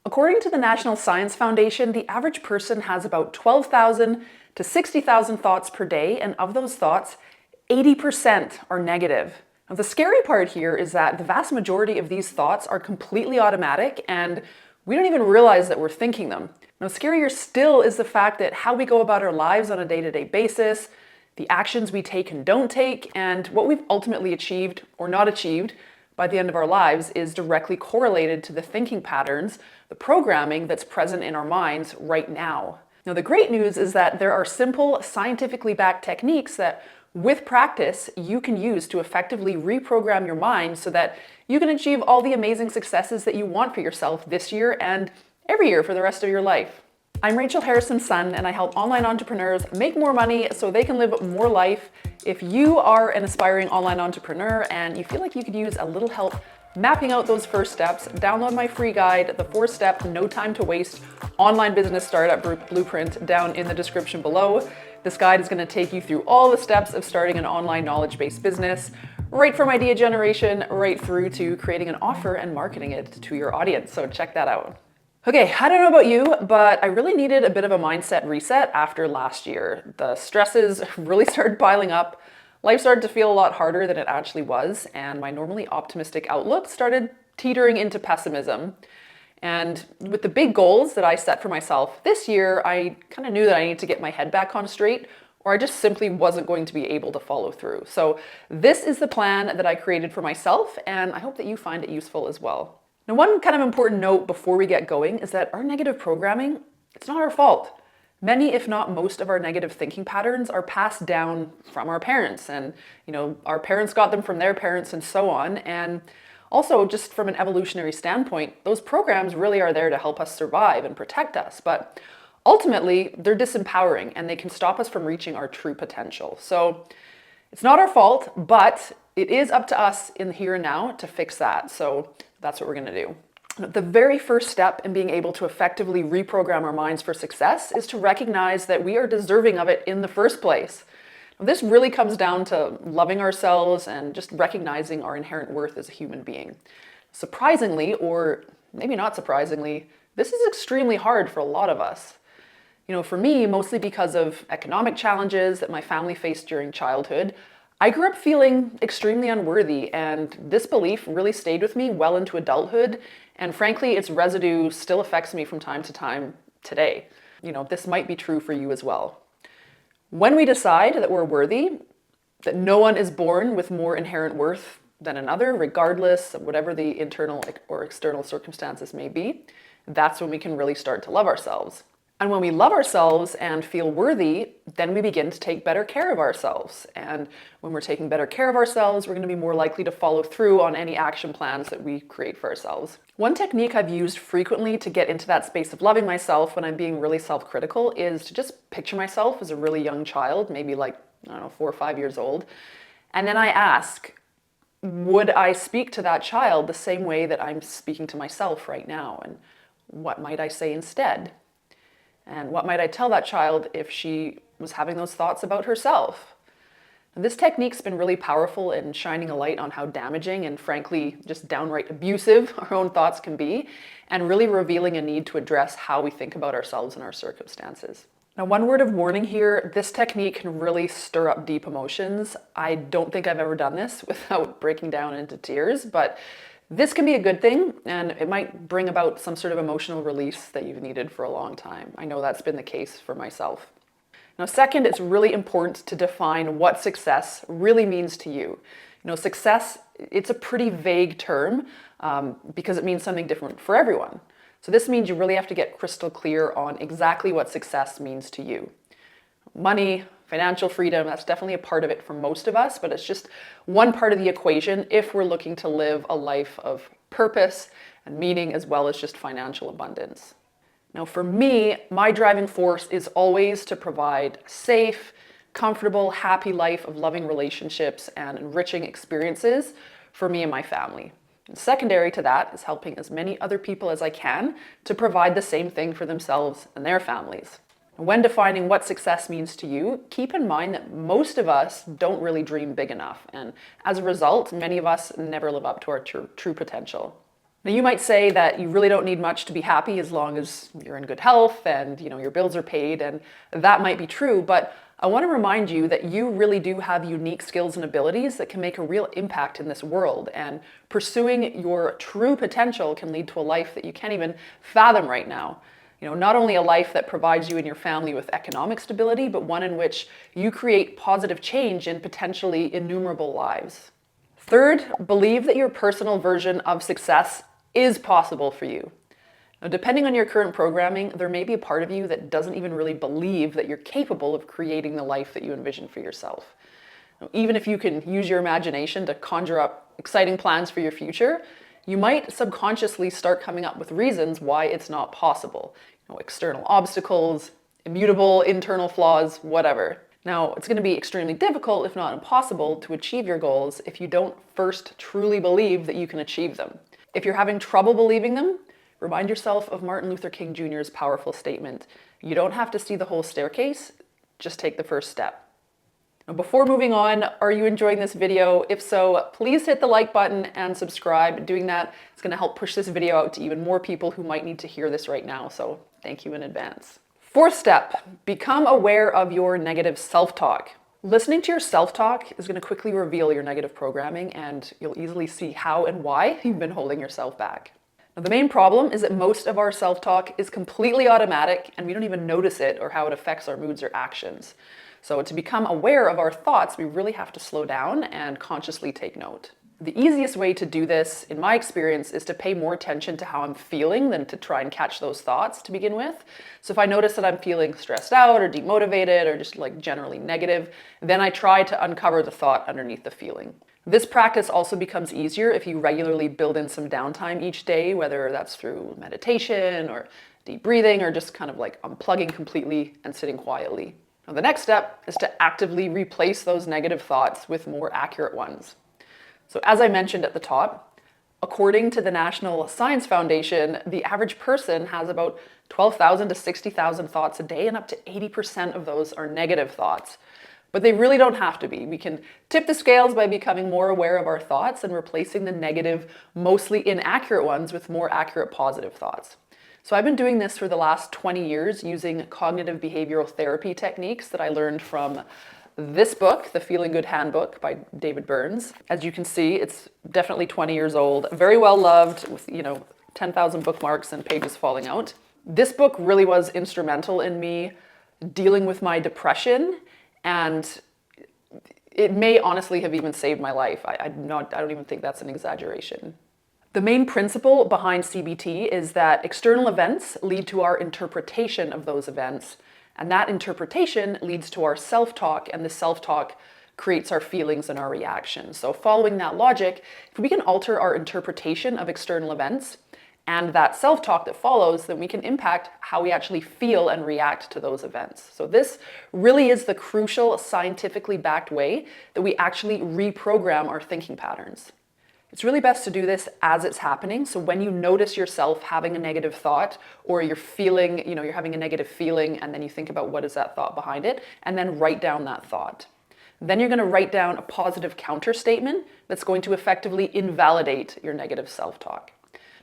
According to the National Science Foundation, the average person has about 12,000 to 60,000 thoughts per day, and of those thoughts, 80% are negative. Now, the scary part here is that the vast majority of these thoughts are completely automatic, and we don't even realize that we're thinking them. Now, scarier still is the fact that how we go about our lives on a day-to-day basis, the actions we take and don't take, and what we've ultimately achieved or not achieved by the end of our lives is directly correlated to the thinking patterns, the programming that's present in our minds right now. Now, the great news is that there are simple, scientifically backed techniques that, with practice, you can use to effectively reprogram your mind so that you can achieve all the amazing successes that you want for yourself this year and every year for the rest of your life. I'm Rachel Harrison's son, and I help online entrepreneurs make more money so they can live more life. If you are an aspiring online entrepreneur and you feel like you could use a little help mapping out those first steps, download my free guide, the 4-step, no time to waste online business startup blueprint, down in the description below. This guide is going to take you through all the steps of starting an online knowledge-based business, right from idea generation, right through to creating an offer and marketing it to your audience. So check that out. Okay, I don't know about you, but I really needed a bit of a mindset reset after last year. The stresses really started piling up. Life started to feel a lot harder than it actually was, and my normally optimistic outlook started teetering into pessimism. And with the big goals that I set for myself this year, I kind of knew that I needed to get my head back on straight, or I just simply wasn't going to be able to follow through. So this is the plan that I created for myself, and I hope that you find it useful as well. Now, one kind of important note before we get going is that our negative programming, it's not our fault. Many, if not most, of our negative thinking patterns are passed down from our parents, and our parents got them from their parents and so on. And also, just from an evolutionary standpoint, those programs really are there to help us survive and protect us. But ultimately, they're disempowering and they can stop us from reaching our true potential. So it's not our fault, but it is up to us in the here and now to fix that. So that's what we're going to do. The very first step in being able to effectively reprogram our minds for success is to recognize that we are deserving of it in the first place. Now, this really comes down to loving ourselves and just recognizing our inherent worth as a human being. Surprisingly, or maybe not surprisingly, this is extremely hard for a lot of us. For me, mostly because of economic challenges that my family faced during childhood, I grew up feeling extremely unworthy, and this belief really stayed with me well into adulthood, and frankly, its residue still affects me from time to time today. This might be true for you as well. When we decide that we're worthy, that no one is born with more inherent worth than another, regardless of whatever the internal or external circumstances may be, that's when we can really start to love ourselves. And when we love ourselves and feel worthy, then we begin to take better care of ourselves. And when we're taking better care of ourselves, we're going to be more likely to follow through on any action plans that we create for ourselves. One technique I've used frequently to get into that space of loving myself when I'm being really self-critical is to just picture myself as a really young child, maybe 4 or 5 years old. And then I ask, would I speak to that child the same way that I'm speaking to myself right now? And what might I say instead? And what might I tell that child if she was having those thoughts about herself? And this technique's been really powerful in shining a light on how damaging and frankly just downright abusive our own thoughts can be, and really revealing a need to address how we think about ourselves and our circumstances. Now, one word of warning here, this technique can really stir up deep emotions. I don't think I've ever done this without breaking down into tears, but this can be a good thing, and it might bring about some sort of emotional release that you've needed for a long time. I know that's been the case for myself. Now, second, it's really important to define what success really means to you. Success, it's a pretty vague term because it means something different for everyone. So this means you really have to get crystal clear on exactly what success means to you. Money, financial freedom, that's definitely a part of it for most of us, but it's just one part of the equation if we're looking to live a life of purpose and meaning as well as just financial abundance. Now, for me, my driving force is always to provide a safe, comfortable, happy life of loving relationships and enriching experiences for me and my family. And secondary to that is helping as many other people as I can to provide the same thing for themselves and their families. When defining what success means to you, keep in mind that most of us don't really dream big enough, and as a result, many of us never live up to our true potential. Now you might say that you really don't need much to be happy as long as you're in good health and your bills are paid, and that might be true, but I want to remind you that you really do have unique skills and abilities that can make a real impact in this world, and pursuing your true potential can lead to a life that you can't even fathom right now. Not only a life that provides you and your family with economic stability, but one in which you create positive change in potentially innumerable lives. Third, believe that your personal version of success is possible for you. Now, depending on your current programming, there may be a part of you that doesn't even really believe that you're capable of creating the life that you envision for yourself. Now, even if you can use your imagination to conjure up exciting plans for your future, you might subconsciously start coming up with reasons why it's not possible. External obstacles, immutable internal flaws, whatever. Now, it's going to be extremely difficult, if not impossible, to achieve your goals if you don't first truly believe that you can achieve them. If you're having trouble believing them, remind yourself of Martin Luther King Jr.'s powerful statement: you don't have to see the whole staircase, just take the first step. Now, before moving on, are you enjoying this video? If so, please hit the like button and subscribe. Doing that is going to help push this video out to even more people who might need to hear this right now, so thank you in advance. Fourth step, become aware of your negative self-talk. Listening to your self-talk is going to quickly reveal your negative programming, and you'll easily see how and why you've been holding yourself back. Now, the main problem is that most of our self-talk is completely automatic, and we don't even notice it or how it affects our moods or actions. So to become aware of our thoughts, we really have to slow down and consciously take note. The easiest way to do this, in my experience, is to pay more attention to how I'm feeling than to try and catch those thoughts to begin with. So if I notice that I'm feeling stressed out or demotivated or just generally negative, then I try to uncover the thought underneath the feeling. This practice also becomes easier if you regularly build in some downtime each day, whether that's through meditation or deep breathing or just unplugging completely and sitting quietly. Now, the next step is to actively replace those negative thoughts with more accurate ones. So as I mentioned at the top, according to the National Science Foundation, the average person has about 12,000 to 60,000 thoughts a day, and up to 80% of those are negative thoughts. But they really don't have to be. We can tip the scales by becoming more aware of our thoughts and replacing the negative, mostly inaccurate ones with more accurate positive thoughts. So I've been doing this for the last 20 years using cognitive behavioral therapy techniques that I learned from this book, The Feeling Good Handbook by David Burns. As you can see, it's definitely 20 years old, very well loved with, 10,000 bookmarks and pages falling out. This book really was instrumental in me dealing with my depression, and it may honestly have even saved my life. I don't even think that's an exaggeration. The main principle behind CBT is that external events lead to our interpretation of those events, and that interpretation leads to our self-talk, and the self-talk creates our feelings and our reactions. So following that logic, if we can alter our interpretation of external events and that self-talk that follows, then we can impact how we actually feel and react to those events. So this really is the crucial, scientifically backed way that we actually reprogram our thinking patterns. It's really best to do this as it's happening. So when you notice yourself having a negative thought, or you're feeling, you're having a negative feeling, and then you think about what is that thought behind it, and then write down that thought. Then you're going to write down a positive counter statement that's going to effectively invalidate your negative self-talk.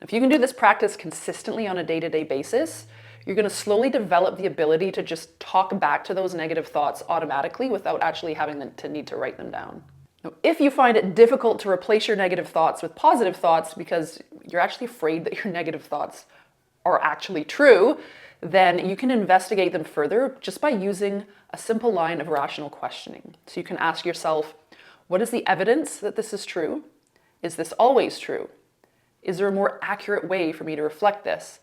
If you can do this practice consistently on a day-to-day basis, you're going to slowly develop the ability to just talk back to those negative thoughts automatically without actually having to need to write them down. Now, if you find it difficult to replace your negative thoughts with positive thoughts because you're actually afraid that your negative thoughts are actually true, then you can investigate them further just by using a simple line of rational questioning. So you can ask yourself, what is the evidence that this is true? Is this always true? Is there a more accurate way for me to reflect this?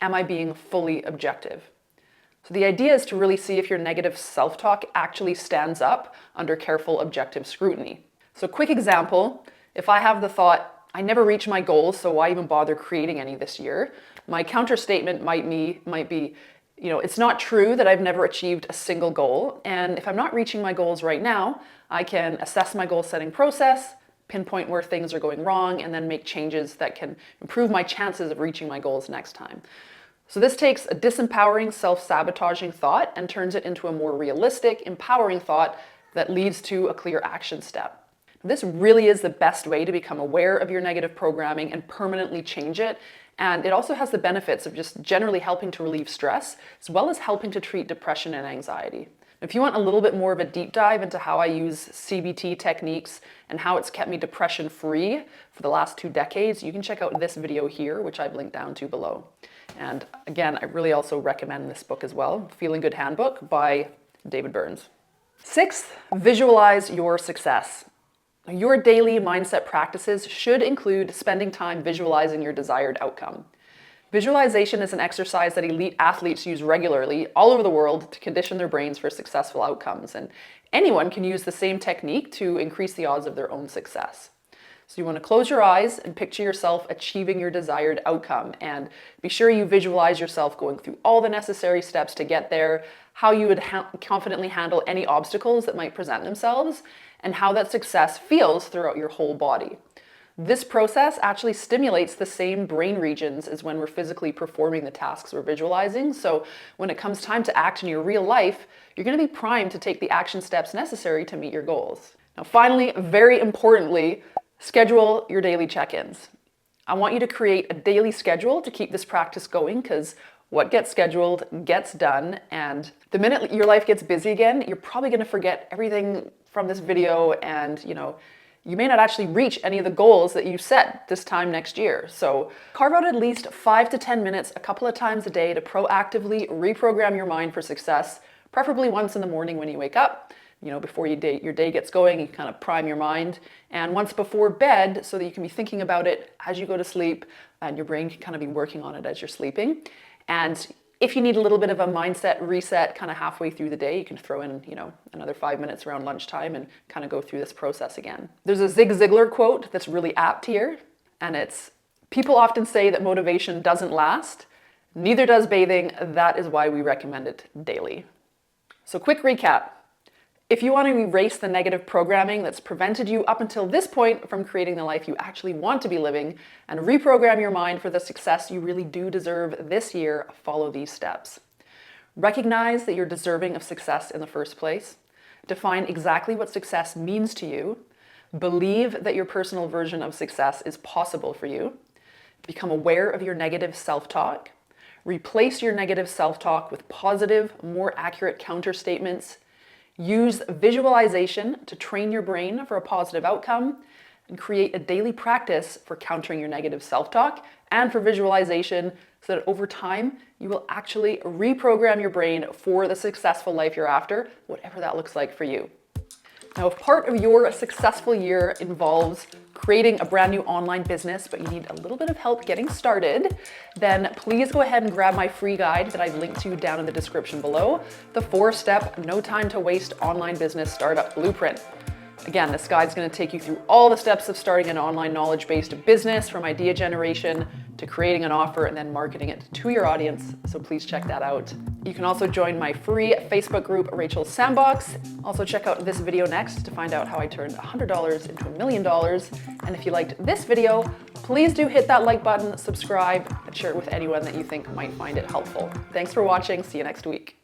Am I being fully objective? So the idea is to really see if your negative self-talk actually stands up under careful objective scrutiny. So quick example, if I have the thought, I never reach my goals, so why even bother creating any this year? My counter statement might be, it's not true that I've never achieved a single goal. And if I'm not reaching my goals right now, I can assess my goal setting process, pinpoint where things are going wrong, and then make changes that can improve my chances of reaching my goals next time. So this takes a disempowering, self-sabotaging thought and turns it into a more realistic, empowering thought that leads to a clear action step. This really is the best way to become aware of your negative programming and permanently change it. And it also has the benefits of just generally helping to relieve stress, as well as helping to treat depression and anxiety. If you want a little bit more of a deep dive into how I use CBT techniques and how it's kept me depression-free for the last 2 decades, you can check out this video here, which I've linked down to below. And again, I really also recommend this book as well, Feeling Good Handbook by David Burns. 6th, visualize your success. Your daily mindset practices should include spending time visualizing your desired outcome. Visualization is an exercise that elite athletes use regularly all over the world to condition their brains for successful outcomes, and anyone can use the same technique to increase the odds of their own success. So you want to close your eyes and picture yourself achieving your desired outcome, and be sure you visualize yourself going through all the necessary steps to get there, how you would confidently handle any obstacles that might present themselves, and how that success feels throughout your whole body. This process actually stimulates the same brain regions as when we're physically performing the tasks we're visualizing. So when it comes time to act in your real life, you're going to be primed to take the action steps necessary to meet your goals. Now, finally, very importantly, schedule your daily check-ins. I want you to create a daily schedule to keep this practice going, because what gets scheduled gets done. And the minute your life gets busy again, you're probably going to forget everything from this video, and you may not actually reach any of the goals that you set this time next year. So carve out at least 5 to 10 minutes a couple of times a day to proactively reprogram your mind for success, preferably once in the morning when you wake up. Before your day gets going, you kind of prime your mind, and once before bed so that you can be thinking about it as you go to sleep, and your brain can kind of be working on it as you're sleeping. And if you need a little bit of a mindset reset kind of halfway through the day, you can throw in, another 5 minutes around lunchtime and kind of go through this process again. There's a Zig Ziglar quote that's really apt here, and it's, "People often say that motivation doesn't last. Neither does bathing. That is why we recommend it daily." So quick recap. If you want to erase the negative programming that's prevented you up until this point from creating the life you actually want to be living, and reprogram your mind for the success you really do deserve this year, follow these steps. Recognize that you're deserving of success in the first place. Define exactly what success means to you. Believe that your personal version of success is possible for you. Become aware of your negative self-talk. Replace your negative self-talk with positive, more accurate counter statements. Use visualization to train your brain for a positive outcome, and create a daily practice for countering your negative self-talk and for visualization, so that over time you will actually reprogram your brain for the successful life you're after, whatever that looks like for you. Now, if part of your successful year involves creating a brand new online business, but you need a little bit of help getting started, then please go ahead and grab my free guide that I've linked to down in the description below, the 4-step, no time to waste online business startup blueprint. Again, this guide's going to take you through all the steps of starting an online knowledge-based business, from idea generation to creating an offer and then marketing it to your audience. So please check that out. You can also join my free Facebook group, Rachel's Sandbox. Also check out this video next to find out how I turned $100 into $1 million. And if you liked this video, please do hit that like button, subscribe, and share it with anyone that you think might find it helpful. Thanks for watching. See you next week.